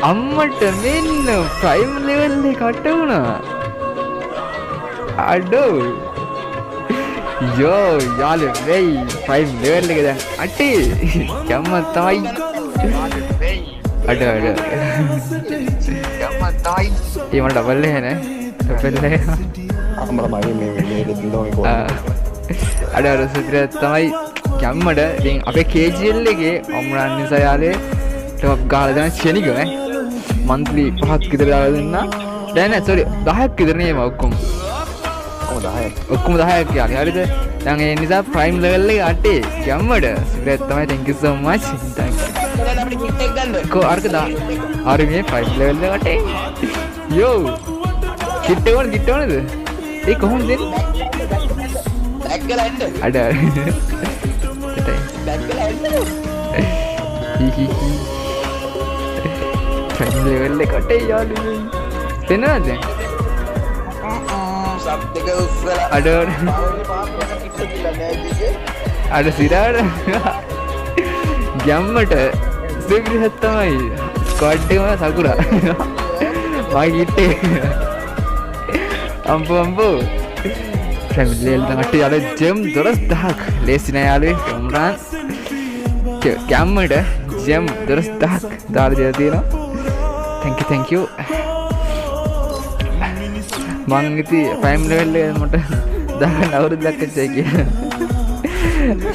අම්මට මෙන්න prime level එක කට වුණා. අඩෝ. යෝ යාලු වෙයි ප්‍රයිම් ලෙවල් එක දැන් අටේ. යම්ම තමයි. අඩ අඩ. යම්ම තමයි. ඒ මට ඩබල් එක නේ. ඩබල් එක. අම්මලා මගේ මේ දෙන්නෝ මේ අඩ අර සුපිර තමයි යම්මඩ ඉතින් අපේ KGL එකේ අම්රන් නිසා යාලේ ටොප් ගාලා දැන් ශනික නේ මන්ත්ලි 5ක් විතර දාලා දුන්නා දැන් නෑ සෝරි 10ක් විතර නේ ඔක්කොම 10ක් යාලේ හරිද දැන් ඒ නිසා ප්‍රයිම් ලෙවල් එක අටේ යම්මඩ සුපිර තමයි thank you so much thank you අපිට කිට් එක ගන්න කො අරක දා අර මේ ප්‍රයිම් ලෙවල් එක අටේ යෝ කිට් එක ඕනද ඒ කොහොමද දෙන්නේ ada family level එකට යාළුවෝ වෙනවද සබ් දෙක උස්සලා අඩ සිරාට ගැම්මට සිග්‍රහත් තමයි ස්ක්වොඩ් එකම සකුරා මගේ කිට්ටේ අම්පෝ family level එකට යාළුවෝ ජෙම් 12000ක් ලේසි නෑ යාළුවෝ උම්රාන් ගැම්මට ජෙම් 12000ක් දාලා දීලා තියෙනවා thank you මං ඉතින් ප්‍රයිම් ලෙවල් එක මට දාන්න අවුරුද්දක් ඇච්චයි කියලා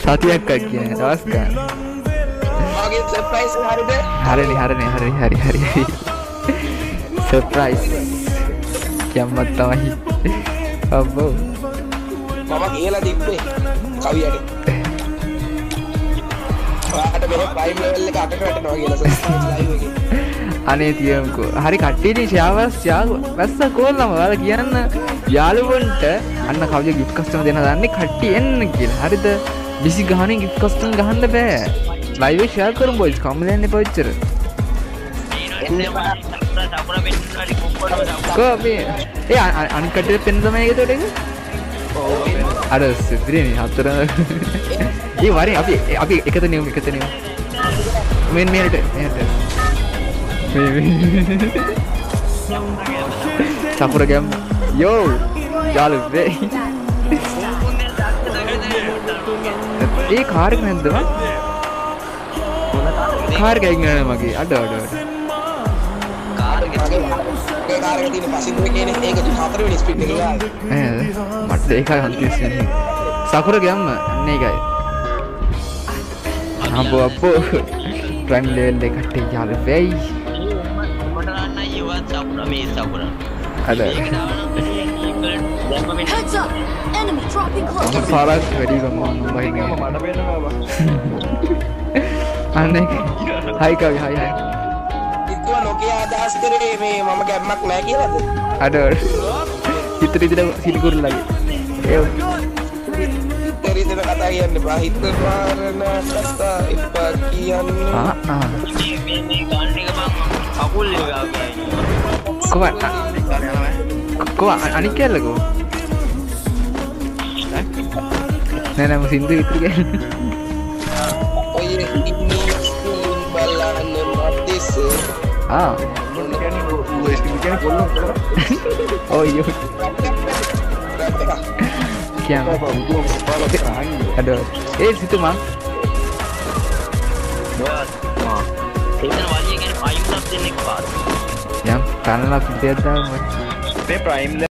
සතියක් කියන දවස් ගන්න මගේ සර්ප්‍රයිස් හරිද හරි සර්ප්‍රයිස් කියම්මත් තමයි අබ්බෝ මම කියලා තිබ්බේ කවියට ඔයාට මේ ප්‍රයිම් ලෙවල් එක අටට වැටෙනවා කියලා සර්ප්‍රයිස් ලයිව් එකේ අනේ තියමුකෝ හරි කට්ටියනේ ෂාවස් වැස්ස කොල්ලම ඔයාලා කියන්න යාළුවන්ට අන්න කවුද gift custom දෙන්න දන්නේ කට්ටිය එන්න කියලා හරිද 20 ගහනේ gift custom ගහන්න බෑ ලයිව් එක ෂෙයා කරමු boys කම්මලෙන් එපා ඉච්චර කොහොමද ඒ අනිත් කට්ටියට පෙන්න තමයි ඒක උඩ එක අර සිද්දේනේ හතර ඒ වරේ අපි එකත නියම මෙන්න මෙහෙට සපුර ගම් යෝ යාළුවෝ වෙයි ඒ කාර් එක නැද්ද මං කාර් එක ගිහින් මගේ අඩ කාර් එක තියෙන පසින් එකේනේ ඒක 4 වෙනි ස්පීඩ් එක ගාන මට ඒකයි හන්තිස්නේ සපුර ගම් අන්න ඒකයි අපෝ ප්‍රයිම් ලෙවල් එකට යාළුවෝ වෙයි ada heads up enemy dropping close faras ready ngomong bahine aneh hai kak hai itu Nokia adas kare me mama gammak naha kiyalada ada hitri dina sini kurun lagi ඒ hitri dina kata kiyanne ba hitri marana kata ipa kiyanne මේ ගන්න එක මම කකුල් එක Kok anik ya lagu? Nana musim itu kan? Oh iya ini balan matis. Ah. Oh iya. Kian. Aduh. Situ mang. Yang kanan lah kita dah. Prime